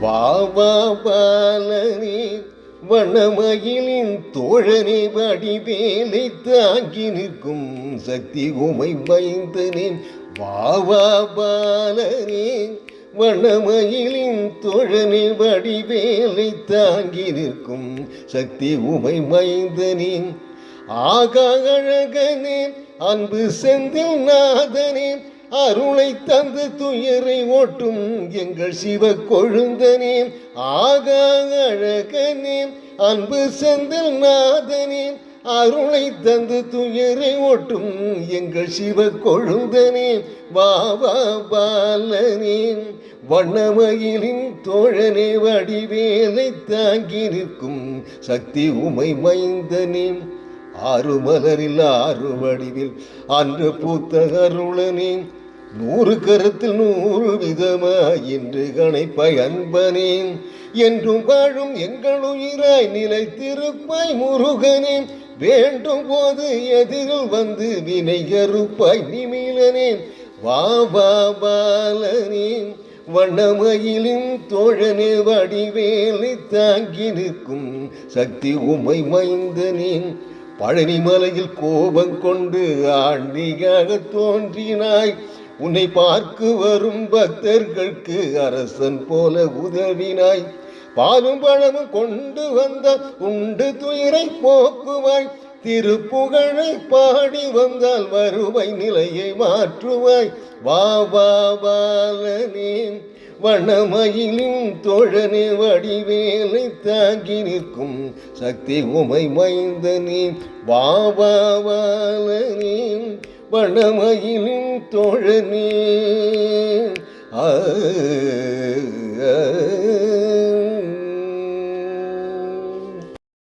வாவா பாலனே வண்ணமயிலின் தோழனே வடிவேலை தாங்கி நிற்கும் சக்தி உமை மைந்தனே. வாவா பாலனே வண்ணமயிலின் தோழனே வடிவேலை தாங்கி நிற்கும் சக்தி உமை மைந்தனே. ஆகா அழகனே அன்பு செந்தில் நாதனே அருளை தந்து துயரை ஓட்டும் எங்கள் சிவ கொழுந்தனே. ஆகா அழகனே அன்பு செந்தில் நாதனே அருளை தந்து துயரை ஓட்டும் எங்கள் சிவ கொழுந்தனே. வாவா பாலனே வண்ணமயிலின் தோழனே வடிவேலை தாங்கி நிற்கும் சக்தி உமை மைந்தனே. ஆறு மலரில் ஆறு வடிவில் அன்று பூத்த அருளனே. 100 கருத்தில் 100 விதமாய் இன்று கணைப்பாய் அன்பனே. என்றும் வாழும் எங்கள் உயிராய் நிலைத்திருப்பாய் முருகனே. வேண்டும் போது எதிரில் வந்து வினை கருப்பாய் நிமிலனே. வாவா பாலனே வண்ணமயிலின் தோழனே வடிவேலை தாங்கி நிற்கும் சக்தி உமை மைந்தனே. பழனி மலையில் கோபம் கொண்டு ஆண்டியாக தோன்றினாய். உன்னை பார்க்க வரும் பக்தர்களுக்கு அரசன் போல உதவினாய். பாலும் பழமும் கொண்டு வந்த உண்டு துயரை போக்குவாய். திருப்புகழை பாடி வந்தால் வருவை நிலையை மாற்றுவாய். வாவா பாலனே வண்ணமயிலின் தோழனே வடிவேலை தாங்கி நிற்கும் சக்தி உமை மைந்தனே. வாவா பாலனே வண்ணமயிலின் தோழனே.